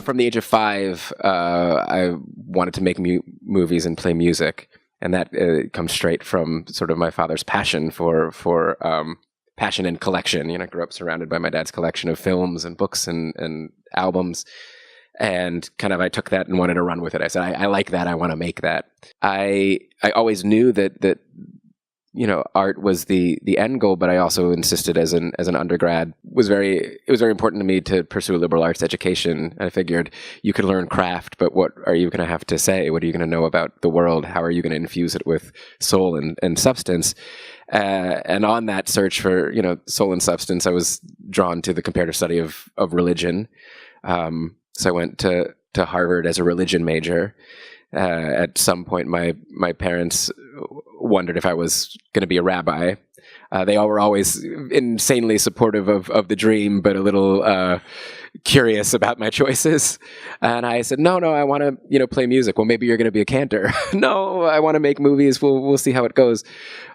From the age of 5, I wanted to make movies and play music, and that comes straight from sort of my father's passion for passion and collection. I grew up surrounded by my dad's collection of films and books and albums, and kind of I took that and wanted to run with it. I said, I like that. I want to make that. I always knew that art was the end goal, but I also insisted as an undergrad it was very important to me to pursue a liberal arts education. I figured you could learn craft, but what are you going to have to say? What are you going to know about the world? How are you going to infuse it with soul and substance? And on that search for, soul and substance, I was drawn to the comparative study of religion. So I went to Harvard as a religion major. At some point, my parents wondered if I was going to be a rabbi. They all were always insanely supportive of the dream, but a little curious about my choices. And I said, no, I want to, play music. Well, maybe you're going to be a cantor. No, I want to make movies. We'll see how it goes.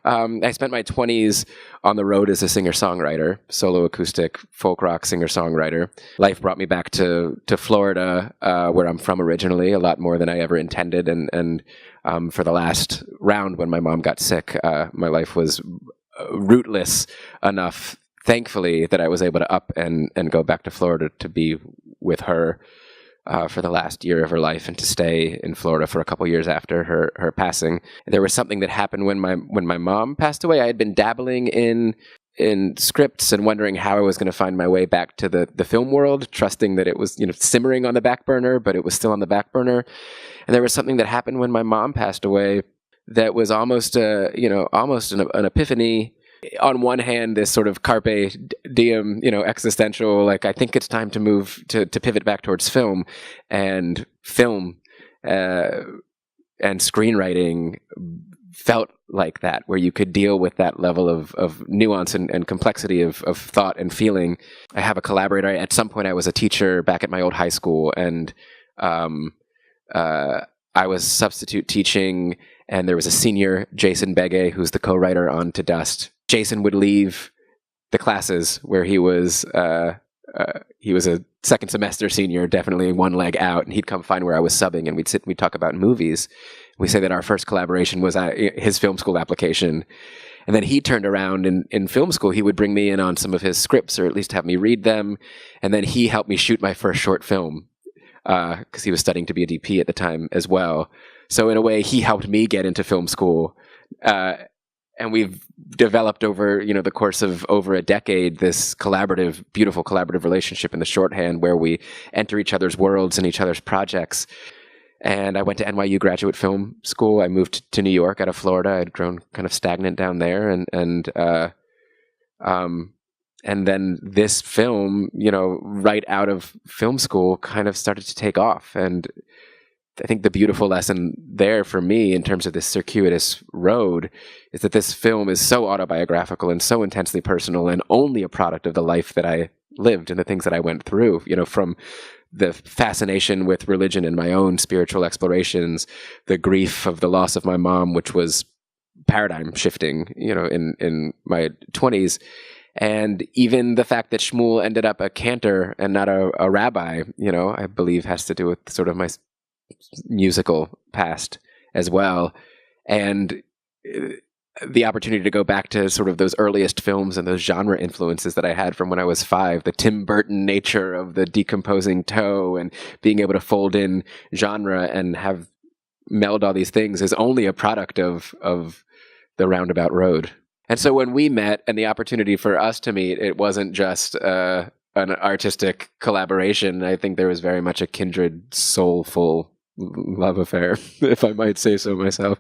I spent my 20s on the road as a singer-songwriter, solo acoustic folk rock singer-songwriter. Life brought me back to Florida, where I'm from originally, a lot more than I ever intended. And for the last round, when my mom got sick, my life was rootless enough, thankfully, that I was able to up and go back to Florida to be with her for the last year of her life, and to stay in Florida for a couple years after her passing. There was something that happened when my mom passed away. I had been dabbling in scripts and wondering how I was going to find my way back to the film world, trusting that it was simmering on the back burner, but it was still on the back burner. And there was something that happened when my mom passed away that was almost an epiphany. On one hand, this sort of carpe diem, existential, like, I think it's time to move to pivot back towards film and screenwriting felt like that, where you could deal with that level of nuance and complexity of thought and feeling. I have a collaborator. At some point, I was a teacher back at my old high school, and I was substitute teaching, and there was a senior, Jason Begay, who's the co-writer on To Dust. Jason would leave the classes where he was a second semester senior, definitely one leg out, and he'd come find where I was subbing, and we'd sit and we'd talk about movies. We say that our first collaboration was his film school application. And then he turned around in film school, he would bring me in on some of his scripts, or at least have me read them. And then he helped me shoot my first short film, because he was studying to be a DP at the time as well. So in a way, he helped me get into film school. And we've developed over, the course of over a decade, this beautiful collaborative relationship in the shorthand, where we enter each other's worlds and each other's projects. And I went to NYU Graduate Film School. I moved to New York out of Florida. I'd grown kind of stagnant down there. And then this film, right out of film school, kind of started to take off. And I think the beautiful lesson there for me, in terms of this circuitous road, is that this film is so autobiographical and so intensely personal, and only a product of the life that I lived and the things that I went through, from the fascination with religion and my own spiritual explorations, the grief of the loss of my mom, which was paradigm shifting, in my 20s. And even the fact that Shmuel ended up a cantor and not a rabbi, I believe has to do with sort of my musical past as well. And the opportunity to go back to sort of those earliest films and those genre influences that I had from when I was 5, the Tim Burton nature of the decomposing toe, and being able to fold in genre and have meld all these things, is only a product of the roundabout road. And so when we met, and the opportunity for us to meet, it wasn't just an artistic collaboration. I think there was very much a kindred, soulful love affair, if I might say so myself.